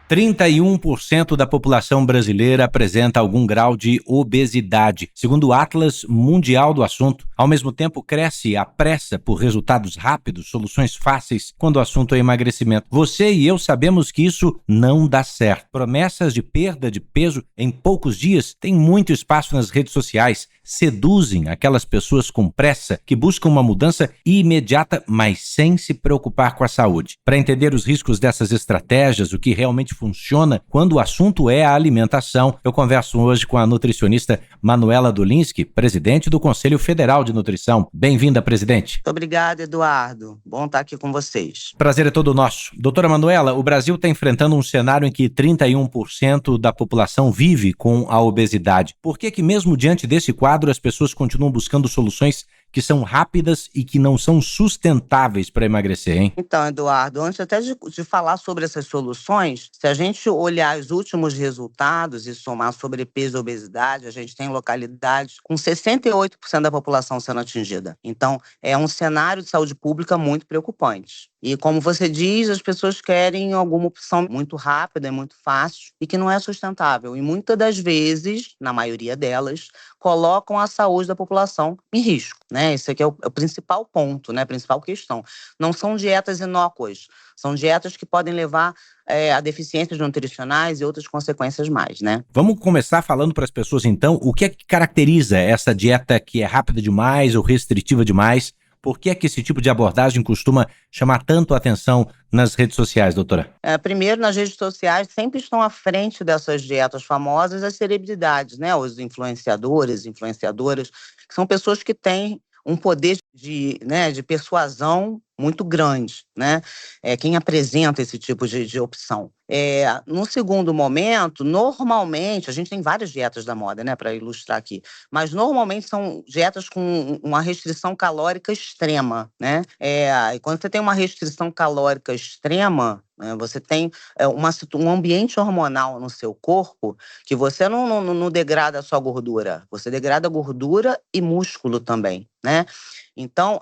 31% da população brasileira apresenta algum grau de obesidade, segundo o Atlas Mundial do Assunto. Ao mesmo tempo, cresce a pressa por resultados rápidos, soluções fáceis, quando o assunto é emagrecimento. Você e eu sabemos que isso não dá certo. Promessas de perda de peso em poucos dias têm muito espaço nas redes sociais, seduzem aquelas pessoas com pressa que buscam uma mudança imediata, mas sem se preocupar com a saúde. Para entender os riscos dessas estratégias, o que realmente funciona quando o assunto é a alimentação, eu converso hoje com a nutricionista Manuela Dolinski, presidente do Conselho Federal de Nutrição. Bem-vinda, presidente. Muito obrigada, Eduardo. Bom estar aqui com vocês. Prazer é todo nosso. Doutora Manuela, o Brasil está enfrentando um cenário em que 31% da população vive com a obesidade. Por que mesmo diante desse quadro as pessoas continuam buscando soluções que são rápidas e que não são sustentáveis para emagrecer, hein? Então, Eduardo, antes até de falar sobre essas soluções, se a gente olhar os últimos resultados e somar sobrepeso e obesidade, a gente tem localidades com 68% da população sendo atingida. Então, é um cenário de saúde pública muito preocupante. E como você diz, as pessoas querem alguma opção muito rápida e muito fácil e que não é sustentável. E muitas das vezes, na maioria delas, colocam a saúde da população em risco, né? Esse aqui é o principal ponto, né? A principal questão. Não são dietas inócuas, são dietas que podem levar a deficiências nutricionais e outras consequências mais, né? Vamos começar falando para as pessoas, então, o que é que caracteriza essa dieta que é rápida demais ou restritiva demais? Por que é que esse tipo de abordagem costuma chamar tanto a atenção nas redes sociais, doutora? Primeiro, nas redes sociais sempre estão à frente dessas dietas famosas as celebridades, né? Os influenciadores, influenciadoras, que são pessoas que têm um poder de persuasão muito grande, né? Quem apresenta esse tipo de opção. No segundo momento, normalmente, a gente tem várias dietas da moda, né, para ilustrar aqui, mas normalmente são dietas com uma restrição calórica extrema, né? E quando você tem uma restrição calórica extrema, você tem um ambiente hormonal no seu corpo que você não degrada só gordura, você degrada gordura e músculo também, né? Então,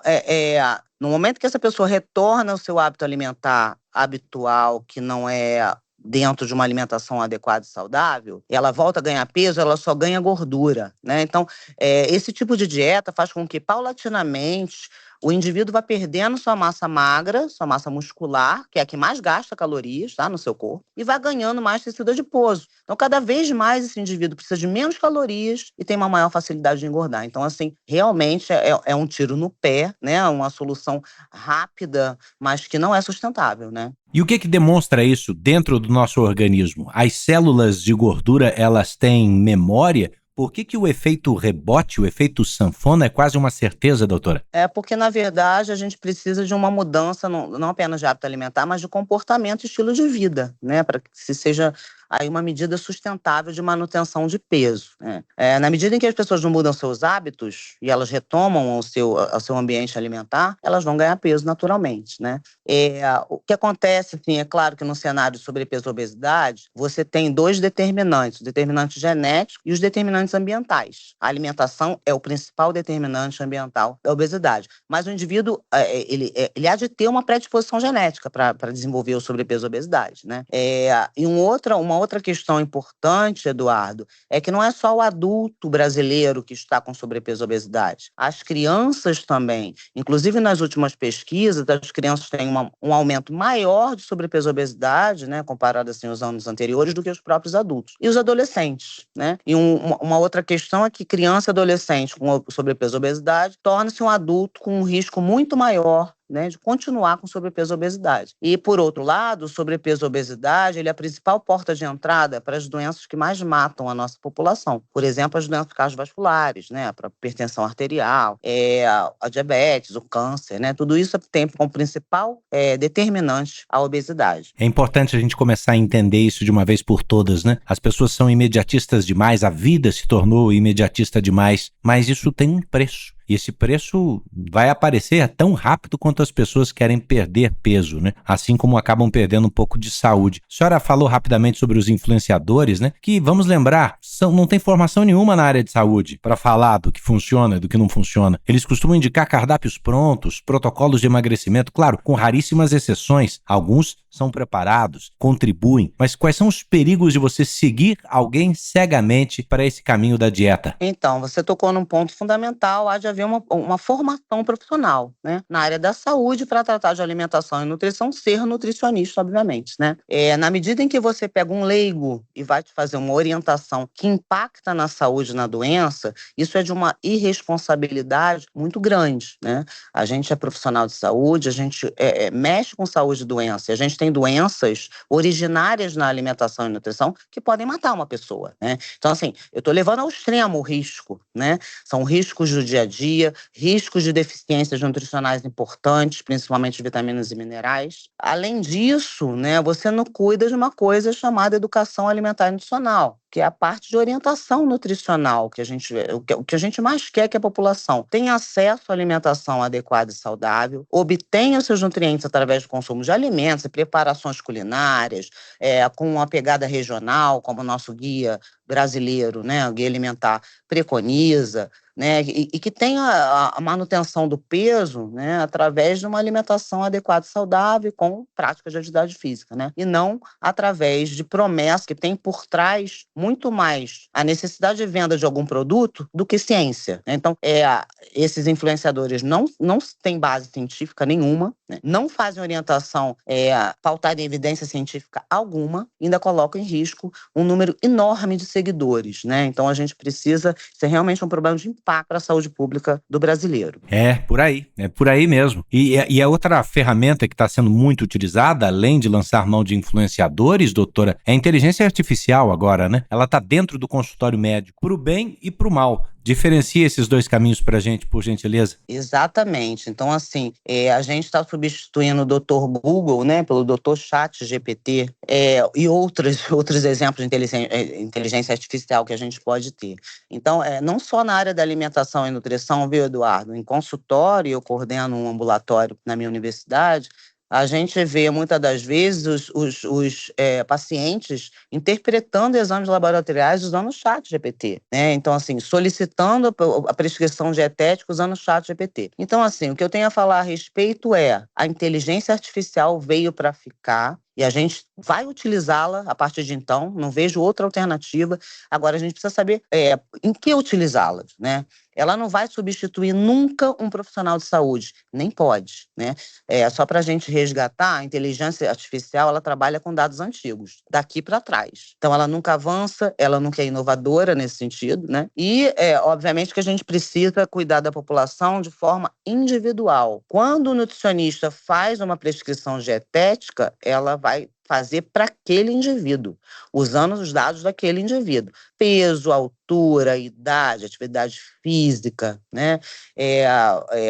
no momento que essa pessoa retorna ao seu hábito alimentar habitual, que não é dentro de uma alimentação adequada e saudável, ela volta a ganhar peso, ela só ganha gordura, né? Então, esse tipo de dieta faz com que, paulatinamente, o indivíduo vai perdendo sua massa magra, sua massa muscular, que é a que mais gasta calorias, tá, no seu corpo, e vai ganhando mais tecido adiposo. Então, cada vez mais esse indivíduo precisa de menos calorias e tem uma maior facilidade de engordar. Então, assim, realmente é um tiro no pé, né? Uma solução rápida, mas que não é sustentável, né? E o que demonstra isso dentro do nosso organismo? As células de gordura, elas têm memória? Por que o efeito rebote, o efeito sanfona é quase uma certeza, doutora? Porque, na verdade, a gente precisa de uma mudança, não apenas de hábito alimentar, mas de comportamento e estilo de vida, né? Para que se seja aí uma medida sustentável de manutenção de peso, né? Na medida em que as pessoas não mudam seus hábitos e elas retomam ao seu ambiente alimentar, elas vão ganhar peso naturalmente, né? O que acontece, assim, é claro que no cenário de sobrepeso e obesidade, você tem dois determinantes, o determinante genético e os determinantes ambientais. A alimentação é o principal determinante ambiental da obesidade, mas o indivíduo, ele há de ter uma predisposição genética para desenvolver o sobrepeso e obesidade, né? E uma outra questão importante, Eduardo, é que não é só o adulto brasileiro que está com sobrepeso e obesidade. As crianças também. Inclusive, nas últimas pesquisas, as crianças têm um aumento maior de sobrepeso e obesidade, né, comparado assim, aos anos anteriores, do que os próprios adultos. E os adolescentes, né? E uma outra questão é que criança e adolescente com sobrepeso e obesidade torna-se um adulto com um risco muito maior, né, de continuar com sobrepeso e obesidade. E, por outro lado, o sobrepeso e obesidade ele é a principal porta de entrada para as doenças que mais matam a nossa população. Por exemplo, as doenças cardiovasculares, né, a hipertensão arterial, a diabetes, o câncer, né, tudo isso tem como principal determinante a obesidade. É importante a gente começar a entender isso de uma vez por todas, né? As pessoas são imediatistas demais, a vida se tornou imediatista demais, mas isso tem um preço. E esse preço vai aparecer tão rápido quanto as pessoas querem perder peso, né? Assim como acabam perdendo um pouco de saúde. A senhora falou rapidamente sobre os influenciadores, né? Que, vamos lembrar, não tem formação nenhuma na área de saúde para falar do que funciona e do que não funciona. Eles costumam indicar cardápios prontos, protocolos de emagrecimento, claro, com raríssimas exceções. Alguns são preparados, contribuem, mas quais são os perigos de você seguir alguém cegamente para esse caminho da dieta? Então, você tocou num ponto fundamental, há de haver uma formação profissional, né, na área da saúde para tratar de alimentação e nutrição, ser nutricionista, obviamente, né. Na medida em que você pega um leigo e vai te fazer uma orientação que impacta na saúde e na doença, isso é de uma irresponsabilidade muito grande, né. A gente é profissional de saúde, a gente mexe com saúde e doença, e a gente tem doenças originárias na alimentação e nutrição que podem matar uma pessoa, né. Então, assim, eu estou levando ao extremo o risco, né? São riscos do dia a dia, riscos de deficiências nutricionais importantes, principalmente de vitaminas e minerais. Além disso, né, você não cuida de uma coisa chamada educação alimentar e nutricional, que é a parte de orientação nutricional, o que a gente mais quer que a população tenha acesso à alimentação adequada e saudável, obtenha os seus nutrientes através do consumo de alimentos e preparações culinárias, com uma pegada regional, como o nosso guia brasileiro, né, o Guia Alimentar preconiza, né, e que tenha a manutenção do peso, né, através de uma alimentação adequada e saudável com práticas de atividade física, né, e não através de promessas que tem por trás muito mais a necessidade de venda de algum produto do que ciência, né? Então, esses influenciadores não têm base científica nenhuma, né, não fazem orientação pautada em evidência científica alguma, ainda colocam em risco um número enorme de seguidores, né? Então a gente precisa, isso é realmente um problema de impacto para a saúde pública do brasileiro. É por aí mesmo. E a outra ferramenta que está sendo muito utilizada, além de lançar mão de influenciadores, doutora, é a inteligência artificial agora, né? Ela está dentro do consultório médico, para o bem e para o mal. Diferencia esses dois caminhos para a gente, por gentileza. Exatamente. Então, assim, a gente está substituindo o Dr. Google, né, pelo Dr. ChatGPT, e outros exemplos de inteligência artificial que a gente pode ter. Então, não só na área da alimentação e nutrição, viu, Eduardo? Em consultório, eu coordeno um ambulatório na minha universidade. A gente vê, muitas das vezes, os pacientes interpretando exames laboratoriais usando o ChatGPT, né? Então, assim, solicitando a prescrição dietética usando o ChatGPT. Então, assim, o que eu tenho a falar a respeito a inteligência artificial veio para ficar e a gente vai utilizá-la a partir de então, não vejo outra alternativa. Agora, a gente precisa saber em que utilizá-la, né? Ela não vai substituir nunca um profissional de saúde, nem pode, né? Só para a gente resgatar, a inteligência artificial, ela trabalha com dados antigos, daqui para trás. Então, ela nunca avança, ela nunca é inovadora nesse sentido, né? E, obviamente, que a gente precisa cuidar da população de forma individual. Quando o nutricionista faz uma prescrição dietética, ela vai fazer para aquele indivíduo, usando os dados daquele indivíduo. Peso, altura, idade, atividade física, né?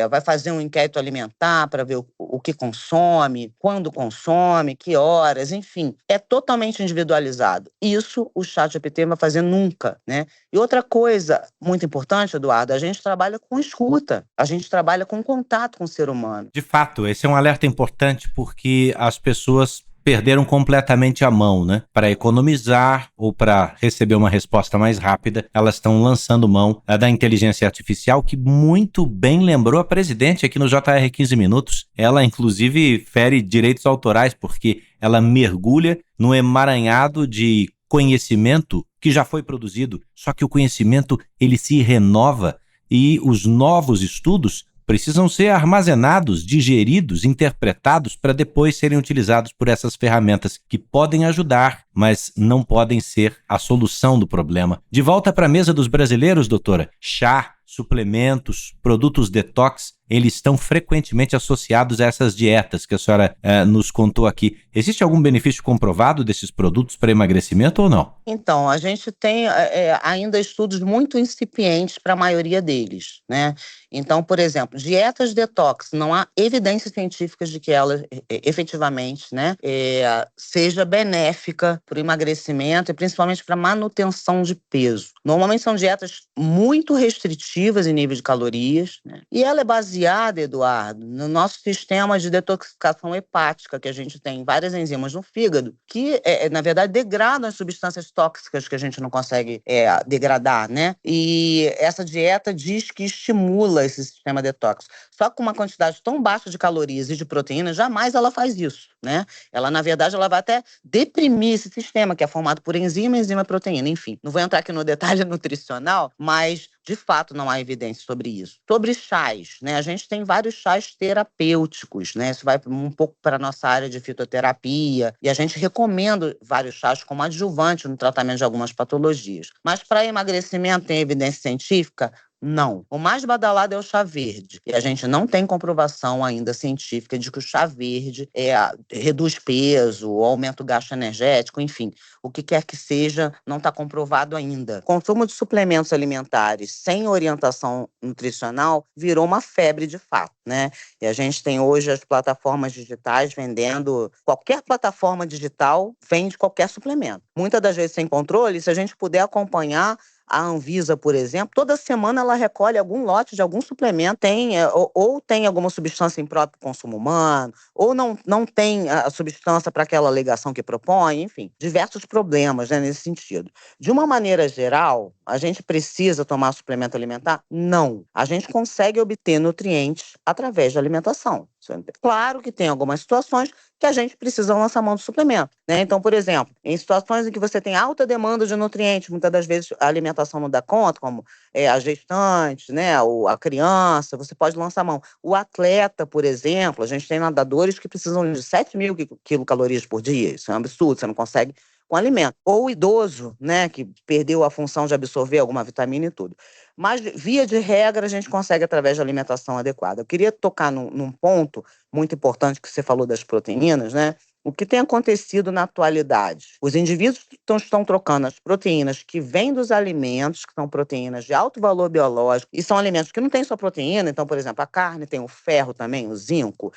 Vai fazer um inquérito alimentar para ver o que consome, quando consome, que horas, enfim. É totalmente individualizado. Isso o ChatGPT não vai fazer nunca, né? E outra coisa muito importante, Eduardo, a gente trabalha com escuta, a gente trabalha com contato com o ser humano. De fato, esse é um alerta importante porque as pessoas perderam completamente a mão, né? Para economizar ou para receber uma resposta mais rápida, elas estão lançando mão da inteligência artificial, que muito bem lembrou a presidente aqui no JR 15 Minutos. Ela, inclusive, fere direitos autorais, porque ela mergulha no emaranhado de conhecimento que já foi produzido, só que o conhecimento, ele se renova e os novos estudos precisam ser armazenados, digeridos, interpretados para depois serem utilizados por essas ferramentas que podem ajudar, mas não podem ser a solução do problema. De volta para a mesa dos brasileiros, doutora, chá, suplementos, produtos detox, eles estão frequentemente associados a essas dietas que a senhora nos contou aqui. Existe algum benefício comprovado desses produtos para emagrecimento ou não? Então, a gente tem ainda estudos muito incipientes para a maioria deles, né? Então, por exemplo, dietas detox, não há evidências científicas de que ela efetivamente, né, seja benéfica para o emagrecimento e principalmente para a manutenção de peso. Normalmente são dietas muito restritivas em nível de calorias, né? E ela é baseada baseada, Eduardo, no nosso sistema de detoxificação hepática, que a gente tem várias enzimas no fígado, que, na verdade, degradam as substâncias tóxicas que a gente não consegue degradar, né? E essa dieta diz que estimula esse sistema detox. Só que com uma quantidade tão baixa de calorias e de proteínas, jamais ela faz isso, né? Ela, na verdade, ela vai até deprimir esse sistema, que é formado por enzima e proteína, enfim. Não vou entrar aqui no detalhe nutricional, mas, de fato, não há evidência sobre isso. Sobre chás, né? A gente tem vários chás terapêuticos, né? Isso vai um pouco para a nossa área de fitoterapia, e a gente recomenda vários chás como adjuvante no tratamento de algumas patologias. Mas para emagrecimento tem evidência científica? Não. O mais badalado é o chá verde. E a gente não tem comprovação ainda científica de que o chá verde reduz peso, ou aumenta o gasto energético, enfim. O que quer que seja, não está comprovado ainda. O consumo de suplementos alimentares sem orientação nutricional virou uma febre de fato, né? E a gente tem hoje as plataformas digitais vendendo... Qualquer plataforma digital vende qualquer suplemento. Muitas das vezes sem controle, se a gente puder acompanhar a Anvisa, por exemplo, toda semana ela recolhe algum lote de algum suplemento, ou tem alguma substância imprópria para o consumo humano, ou não tem a substância para aquela alegação que propõe, enfim, diversos problemas, né, nesse sentido. De uma maneira geral, a gente precisa tomar suplemento alimentar? Não. A gente consegue obter nutrientes através da alimentação. Claro que tem algumas situações que a gente precisa lançar mão do suplemento, né? Então, por exemplo, em situações em que você tem alta demanda de nutrientes, muitas das vezes a alimentação não dá conta, como a gestante, né? Ou a criança, você pode lançar mão. O atleta, por exemplo, a gente tem nadadores que precisam de 7.000 quilocalorias por dia. Isso é um absurdo, você não consegue com alimento. Ou o idoso, né, que perdeu a função de absorver alguma vitamina e tudo. Mas, via de regra, a gente consegue através da alimentação adequada. Eu queria tocar num ponto muito importante que você falou das proteínas, né? O que tem acontecido na atualidade? Os indivíduos estão trocando as proteínas que vêm dos alimentos, que são proteínas de alto valor biológico, e são alimentos que não têm só proteína. Então, por exemplo, a carne tem o ferro também, o zinco,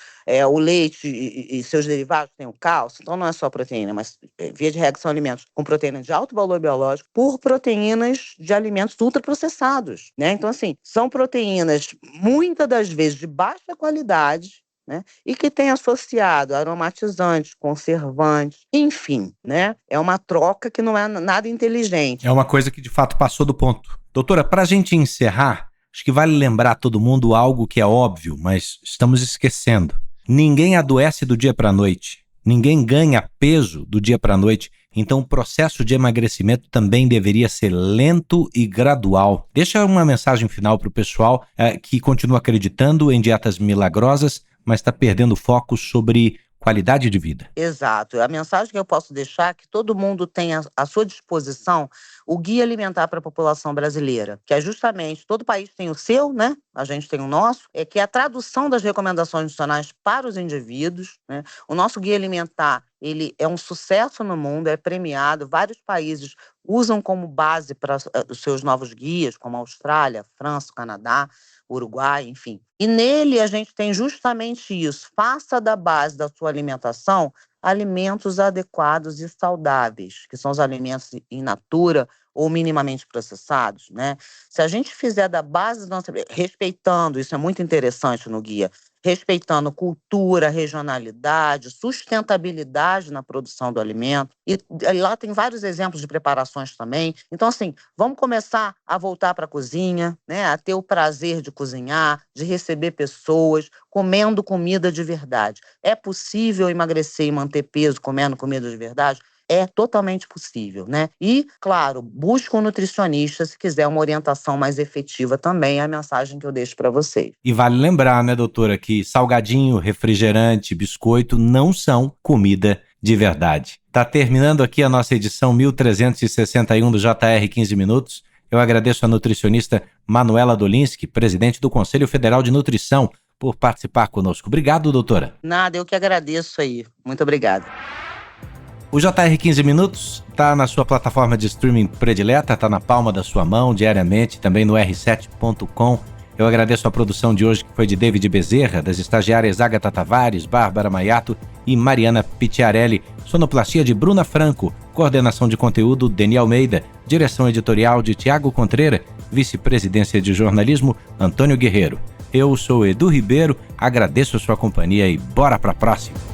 o leite e seus derivados têm o cálcio. Então, não é só proteína, mas, via de regra, são alimentos com proteína de alto valor biológico por proteínas de alimentos ultraprocessados, né? Então, assim, são proteínas, muitas das vezes, de baixa qualidade, né? E que tem associado aromatizantes, conservantes, enfim, né? É uma troca que não é nada inteligente. É uma coisa que de fato passou do ponto. Doutora, para a gente encerrar, acho que vale lembrar a todo mundo algo que é óbvio, mas estamos esquecendo. Ninguém adoece do dia para a noite. Ninguém ganha peso do dia para a noite. Então o processo de emagrecimento também deveria ser lento e gradual. Deixa uma mensagem final para o pessoal que continua acreditando em dietas milagrosas, mas está perdendo foco sobre qualidade de vida. Exato. A mensagem que eu posso deixar é que todo mundo tem à sua disposição o Guia Alimentar para a População Brasileira, que é justamente, todo país tem o seu, né? A gente tem o nosso, que é a tradução das recomendações nutricionais para os indivíduos, né? O nosso Guia Alimentar, ele é um sucesso no mundo, é premiado, vários países usam como base para os seus novos guias, como a Austrália, a França, o Canadá, o Uruguai, enfim. E nele a gente tem justamente isso. Faça da base da sua alimentação alimentos adequados e saudáveis, que são os alimentos in natura ou minimamente processados, né? Se a gente fizer da base da nossa... respeitando, isso é muito interessante no guia, respeitando cultura, regionalidade, sustentabilidade na produção do alimento. E lá tem vários exemplos de preparações também. Então, assim, vamos começar a voltar para a cozinha, né? A ter o prazer de cozinhar, de receber pessoas, comendo comida de verdade. É possível emagrecer e manter peso comendo comida de verdade? É totalmente possível, né? E, claro, busca um nutricionista se quiser uma orientação mais efetiva também, é a mensagem que eu deixo para vocês. E vale lembrar, né, doutora, que salgadinho, refrigerante, biscoito não são comida de verdade. Tá terminando aqui a nossa edição 1361 do JR 15 Minutos. Eu agradeço a nutricionista Manuela Dolinski, presidente do Conselho Federal de Nutrição, por participar conosco. Obrigado, doutora. Nada, eu que agradeço aí. Muito obrigada. O JR 15 Minutos está na sua plataforma de streaming predileta, está na palma da sua mão diariamente, também no r7.com. Eu agradeço a produção de hoje, que foi de David Bezerra, das estagiárias Agatha Tavares, Bárbara Maiato e Mariana Picciarelli. Sonoplastia de Bruna Franco, coordenação de conteúdo Deni Almeida, direção editorial de Tiago Contreira, vice-presidência de jornalismo Antônio Guerreiro. Eu sou Edu Ribeiro, agradeço a sua companhia e bora pra próxima!